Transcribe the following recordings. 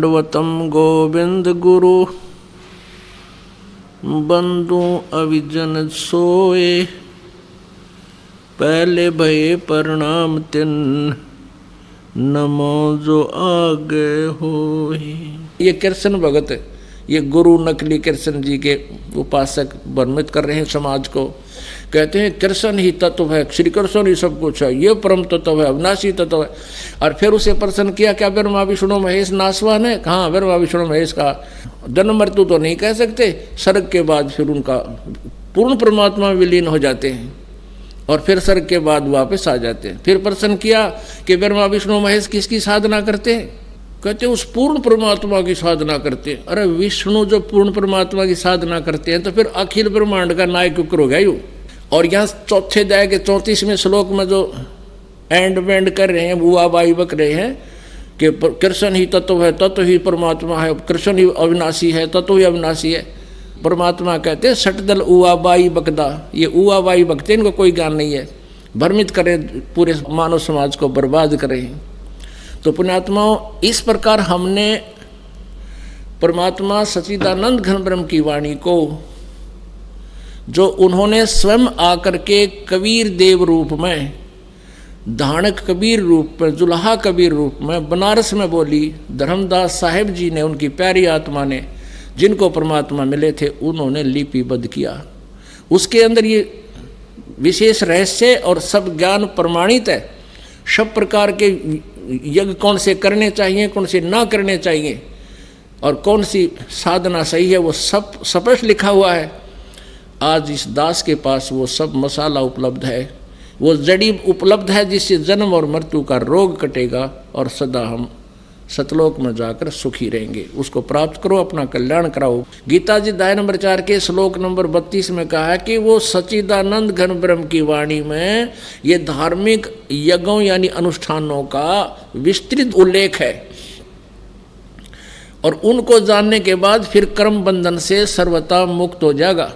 दंडवतम गोविंद गुरु बंधु अविजन सोए, पहले भये प्रणाम तिन नमो जो आगे होए। ये कृष्ण भगत, ये गुरु नकली कृष्ण जी के उपासक भ्रमित कर रहे हैं समाज को। कहते हैं कृष्ण ही तत्व है, श्री कृष्ण ही सब कुछ है, ये परम तत्व है, अविनाशी तत्व है। और फिर उसे प्रश्न किया, क्या ब्रह्मा विष्णु महेश नासवान है? कहाँ ब्रह्मा विष्णु महेश का जन्म मृत्यु तो नहीं कह सकते। सर्ग के बाद फिर उनका पूर्ण परमात्मा में विलीन हो जाते हैं और फिर सर्ग के बाद वापस आ जाते हैं। फिर प्रश्न किया कि ब्रह्मा विष्णु महेश किसकी साधना करते हैं? कहते उस पूर्ण परमात्मा की साधना करते हैं। अरे विष्णु जो पूर्ण परमात्मा की साधना करते हैं तो फिर अखिल ब्रह्मांड का नायक क्यों हो गया यूँ? और यहाँ चौथे अध्याय के 34वें श्लोक में जो एंड वेंड कर रहे हैं, बुआ बाई बक रहे हैं कि कृष्ण ही तत्व है, तत्व ही परमात्मा है, कृष्ण ही अविनाशी है, तत्व ही अविनाशी है। परमात्मा कहते हैं सटदल उआ बाई बकदा, ये उआ बाई बकते इनको कोई ज्ञान नहीं है, भ्रमित करें, पूरे मानव समाज को बर्बाद करें। तो पुण्यात्माओं, इस प्रकार हमने परमात्मा सच्चिदानंद घन ब्रह्म की वाणी को, जो उन्होंने स्वयं आकर के कबीर देव रूप में, धानक कबीर रूप में, जुल्हा कबीर रूप में बनारस में बोली, धर्मदास साहेब जी ने, उनकी प्यारी आत्मा ने, जिनको परमात्मा मिले थे, उन्होंने लिपिबद्ध किया। उसके अंदर ये विशेष रहस्य और सब ज्ञान प्रमाणित है। सब प्रकार के यज्ञ कौन से करने चाहिए, कौन से ना करने चाहिए, और कौन सी साधना सही है, वो सब स्पष्ट लिखा हुआ है। आज इस दास के पास वो सब मसाला उपलब्ध है, वो जड़ी उपलब्ध है, जिससे जन्म और मृत्यु का रोग कटेगा और सदा हम सतलोक में जाकर सुखी रहेंगे। उसको प्राप्त करो, अपना कल्याण कराओ। गीता जी अध्याय नंबर 4 के श्लोक नंबर 32 में कहा है कि वो सच्चिदानंद घन ब्रह्म की वाणी में ये धार्मिक यज्ञों यानी अनुष्ठानों का विस्तृत उल्लेख है, और उनको जानने के बाद फिर कर्म बंधन से सर्वथा मुक्त हो जाएगा।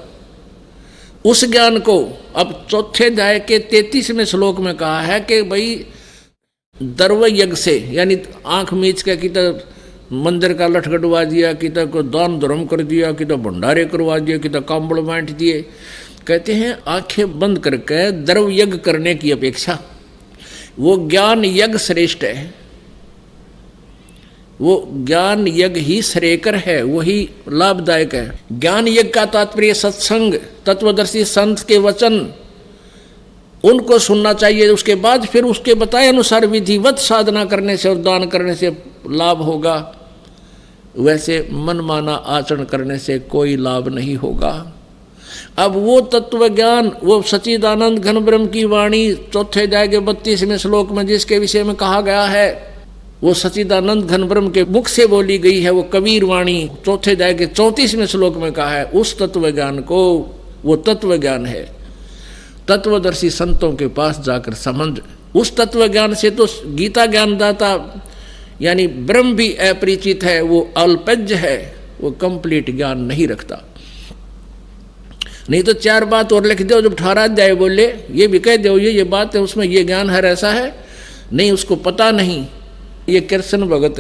उस ज्ञान को अब चौथे अध्याय के 33वें श्लोक में कहा है कि भाई दर्व यज्ञ से, यानी आंख मीच के कि तो मंदिर का लठ कटवा दिया, कि तो को दान धर्म कर दिया, कि तो भंडारे करवा दिया, कि तो कांबड़ बांट दिए। कहते हैं आंखें बंद करके द्रव यज्ञ करने की अपेक्षा वो ज्ञान यज्ञ श्रेष्ठ है। वो ज्ञान यज्ञ ही श्रेयकर है, वही लाभदायक है। ज्ञान यज्ञ का तात्पर्य सत्संग, तत्वदर्शी संत के वचन, उनको सुनना चाहिए। उसके बाद फिर उसके बताए अनुसार विधिवत साधना करने से और दान करने से लाभ होगा। वैसे मनमाना आचरण करने से कोई लाभ नहीं होगा। अब वो तत्व ज्ञान, वो सच्चिदानंद घन ब्रह्म की वाणी चौथे अध्याय के 32वें श्लोक में जिसके विषय में कहा गया है, वो सच्चिदानंद घन ब्रह्म के मुख से बोली गई है, वो कबीर वाणी चौथे अध्याय के 34वें श्लोक में कहा है। उस तत्व ज्ञान को, वो तत्व ज्ञान है, तत्वदर्शी संतों के पास जाकर समझ। उस तत्व ज्ञान से तो गीता ज्ञानदाता यानी ब्रह्म भी अपरिचित है, वो अल्पज्ञ है, वो कंप्लीट ज्ञान नहीं रखता। नहीं तो 4 बात और लिख दो, जब 18 अध्याय बोले ये भी कह दो ये बात है, उसमें ये ज्ञान है, ऐसा है नहीं, उसको पता नहीं। ये कृष्ण भगत,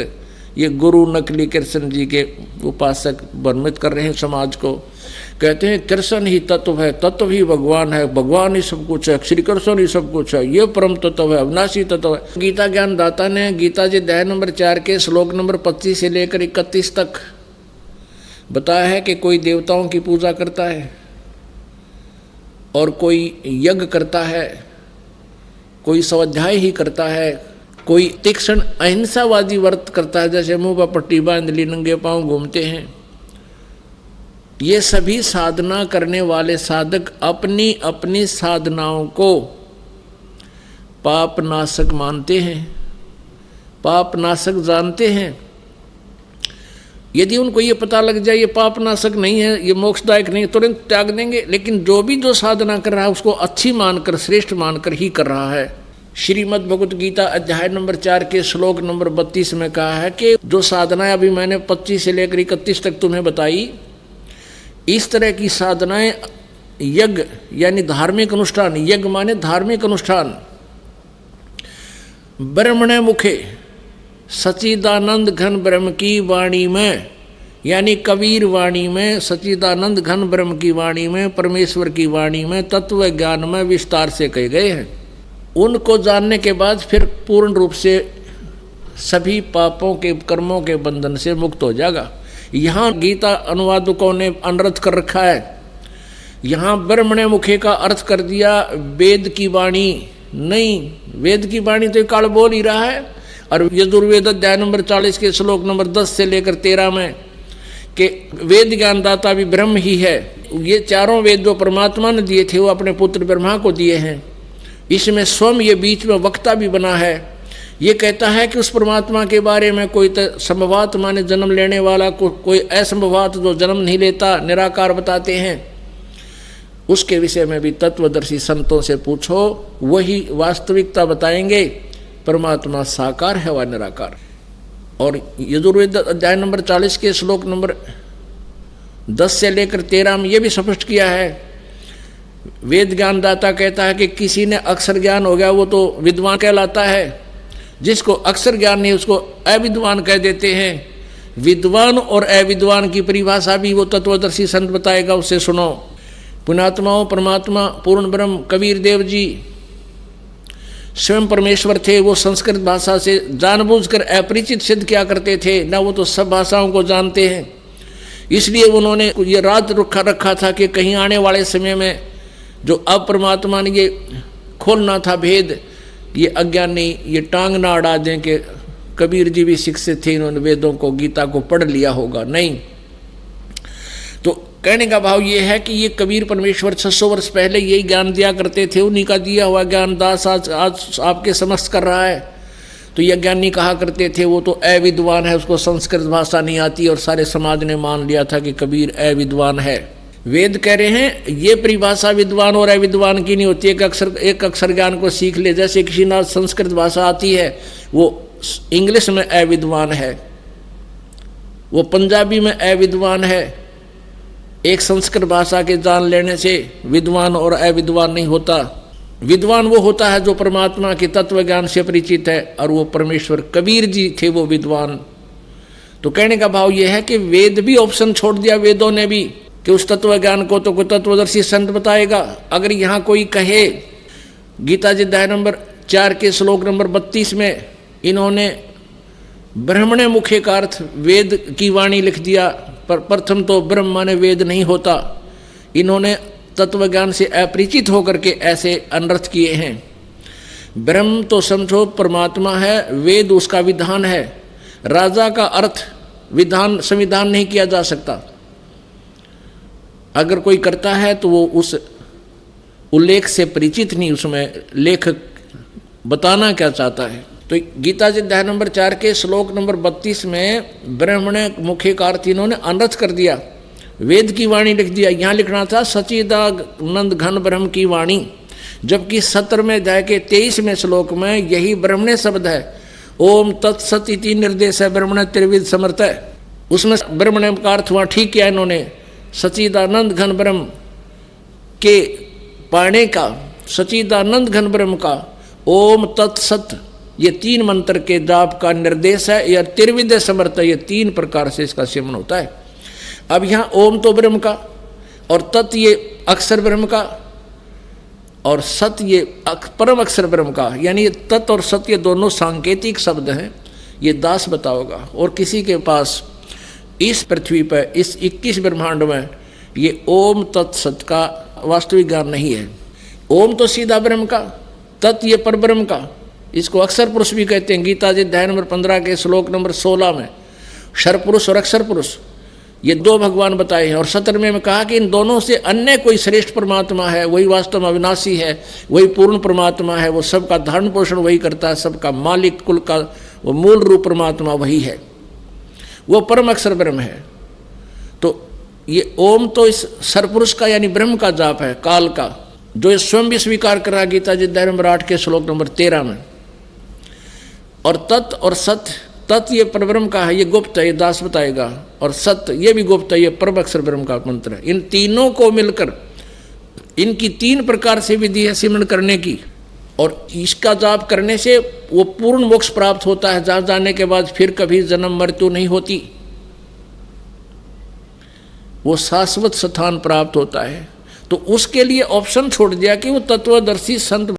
ये गुरु नकली कृष्ण जी के उपासक भ्रमित कर रहे हैं समाज को। कहते हैं कृष्ण ही तत्व है, तत्व ही भगवान है, भगवान ही सब कुछ है, श्री कृष्ण ही सब कुछ है, ये परम तत्व है, अविनाशी तत्व है। गीता ज्ञानदाता ने गीता जी अध्याय नंबर 4 के श्लोक नंबर 25 से लेकर 31 तक बताया है कि कोई देवताओं की पूजा करता है और कोई यज्ञ करता है, कोई स्वाध्याय ही करता है, कोई तीक्ष्ण अहिंसावादी व्रत करता है, जैसे मुंह पर पट्टी बांध ली, नंगे पांव घूमते हैं। ये सभी साधना करने वाले साधक अपनी अपनी साधनाओं को पाप नाशक मानते हैं, पाप नाशक जानते हैं। यदि उनको ये पता लग जाए ये पाप नाशक नहीं है, ये मोक्षदायक नहीं है, तुरंत त्याग देंगे। लेकिन जो साधना कर रहा है उसको अच्छी मानकर, श्रेष्ठ मानकर ही कर रहा है। श्रीमद् भगवत गीता अध्याय नंबर 4 के श्लोक नंबर 32 में कहा है कि जो साधनाएं अभी मैंने 25 से लेकर 31 तक तुम्हें बताई, इस तरह की साधनाएं यज्ञ यानी धार्मिक अनुष्ठान, यज्ञ माने धार्मिक अनुष्ठान, ब्रह्मणे मुखे सच्चिदानंद घन ब्रह्म की वाणी में, यानी कबीर वाणी में, सच्चिदानंद घन ब्रह्म की वाणी में, परमेश्वर की वाणी में, तत्व ज्ञान में विस्तार से कहे गए हैं। उनको जानने के बाद फिर पूर्ण रूप से सभी पापों के कर्मों के बंधन से मुक्त हो जाएगा। यहाँ गीता अनुवादकों ने अनर्थ कर रखा है, यहाँ ब्रह्मणे मुखे का अर्थ कर दिया वेद की वाणी। नहीं, वेद की वाणी तो काल बोल ही रहा है। और यजुर्वेद अध्याय नंबर 40 के श्लोक नंबर 10 से लेकर 13 में कि वेद ज्ञानदाता भी ब्रह्म ही है। ये चारों वेद जो परमात्मा ने दिए थे वो अपने पुत्र ब्रह्मा को दिए हैं। इसमें स्वयं ये बीच में वक्ता भी बना है। ये कहता है कि उस परमात्मा के बारे में कोई संभवात माने जन्म लेने वाला, कोई असंभवात जो जन्म नहीं लेता, निराकार बताते हैं। उसके विषय में भी तत्वदर्शी संतों से पूछो, वही वास्तविकता बताएंगे। परमात्मा साकार है व निराकार। और यजुर्वेद अध्याय नंबर 40 के श्लोक नंबर 10 से लेकर 13 में ये भी स्पष्ट किया है। वेद ज्ञानदाता कहता है कि किसी ने अक्षर ज्ञान हो गया वो तो विद्वान कहलाता है, जिसको अक्षर ज्ञान नहीं उसको अविद्वान कह देते हैं। विद्वान और अविद्वान की परिभाषा भी वो तत्वदर्शी संत बताएगा, उससे सुनो। पुण्यात्माओं, परमात्मा पूर्ण ब्रह्म कबीर देव जी स्वयं परमेश्वर थे। वो संस्कृत भाषा से जानबूझकर अपरिचित सिद्ध किया करते थे, ना वो तो सब भाषाओं को जानते हैं। इसलिए उन्होंने ये राज रखा था कि कहीं आने वाले समय में जो अब परमात्मा ने ये खोलना था भेद, ये अज्ञानी ये टांग ना अड़ा दें कि कबीर जी भी शिक्षित थे, इन्होंने वेदों को गीता को पढ़ लिया होगा। नहीं, तो कहने का भाव ये है कि ये कबीर परमेश्वर 600 वर्ष पहले यही ज्ञान दिया करते थे। उन्हीं का दिया हुआ ज्ञान दास आज आपके समक्ष कर रहा है। तो ये ज्ञानी कहा करते थे वो तो अविद्वान है, उसको संस्कृत भाषा नहीं आती, और सारे समाज ने मान लिया था कि कबीर अविद्वान है। वेद कह रहे हैं ये परिभाषा विद्वान और अविद्वान की नहीं होती। एक अक्षर ज्ञान को सीख ले, जैसे किसी ना संस्कृत भाषा आती है वो इंग्लिश में अविद्वान है, वो पंजाबी में अविद्वान है। एक संस्कृत भाषा के जान लेने से विद्वान और अविद्वान नहीं होता। विद्वान वो होता है जो परमात्मा के तत्व ज्ञान से परिचित है, और वो परमेश्वर कबीर जी थे वो विद्वान। तो कहने का भाव ये है कि वेद भी ऑप्शन छोड़ दिया वेदों ने भी कि उस तत्व ज्ञान को तो कोई तत्वदर्शी संत बताएगा। अगर यहाँ कोई कहे, गीता जी अध्याय नंबर 4 के श्लोक नंबर 32 में इन्होंने ब्रह्मणे मुखे का अर्थ वेद की वाणी लिख दिया, पर प्रथम तो ब्रह्म माने वेद नहीं होता। इन्होंने तत्व ज्ञान से अपरिचित होकर के ऐसे अनर्थ किए हैं। ब्रह्म तो समझो परमात्मा है, वेद उसका विधान है। राजा का अर्थ विधान संविधान नहीं किया जा सकता। अगर कोई करता है तो वो उस उल्लेख से परिचित नहीं, उसमें लेखक बताना क्या चाहता है। तो गीता जी अध्याय नंबर 4 के श्लोक नंबर 32 में ब्रह्मणे मुखे का अर्थ इन्होंने अनर्थ कर दिया, वेद की वाणी लिख दिया। यहाँ लिखना था सच्चिदानंद घन ब्रह्म की वाणी, जबकि 17वें अध्याय के 23वें श्लोक में यही ब्रह्मणे शब्द है। ओम तत्सत इति निर्देश है ब्रह्मणे त्रिविध समर्थ है। उसमें ब्रह्मणे का अर्थ वहाँ ठीक किया इन्होंने, सच्चिदानंद घन ब्रह्म के पाने का, सच्चिदानंद घन ब्रह्म का ओम तत्सत, ये 3 मंत्र के जाप का निर्देश है। या त्रिविध समर्थ, ये 3 प्रकार से इसका सेवन होता है। अब यहाँ ओम तो ब्रह्म का, और तत् ये अक्षर ब्रह्म का, और सत ये परम अक्षर ब्रह्म का। यानी ये तत् और सत ये दोनों सांकेतिक शब्द हैं, ये दास बताओगा। और किसी के पास इस पृथ्वी पर इस 21 ब्रह्मांड में ये ओम तत्सत का वास्तविक ज्ञान नहीं है। ओम तो सीधा ब्रह्म का, तत् ये पर ब्रह्म का, इसको अक्षर पुरुष भी कहते हैं। गीता जी अध्याय नंबर 15 के श्लोक नंबर 16 में क्षर पुरुष और अक्षर पुरुष ये 2 भगवान बताए हैं। और 17वें में कहा कि इन दोनों से अन्य कोई श्रेष्ठ परमात्मा है, वही वास्तव में अविनाशी है, वही पूर्ण परमात्मा है, वो सबका धारण पोषण वही करता है, सबका मालिक, कुल का वो मूल रूप परमात्मा वही है, वो परम अक्षर ब्रह्म है। तो ये ओम तो इस सरपुरुष का यानी ब्रह्म का जाप है, काल का, जो ये स्वयं भी स्वीकार कर रहा गीता जी अध्याय नंबर 8 के श्लोक नंबर 13 में। और तत् और सत, तत् ये परब्रह्म का है, ये गुप्त है, ये दास बताएगा। और सत्य ये भी गुप्त है, ये परम अक्षर ब्रह्म का मंत्र है। इन तीनों को मिलकर इनकी 3 प्रकार से विधि है सिमरण करने की। और इसका जाप करने से वो पूर्ण मोक्ष प्राप्त होता है, जहाँ जाने के बाद फिर कभी जन्म मृत्यु नहीं होती, वो शाश्वत स्थान प्राप्त होता है। तो उसके लिए ऑप्शन छोड़ दिया कि वो तत्वदर्शी संत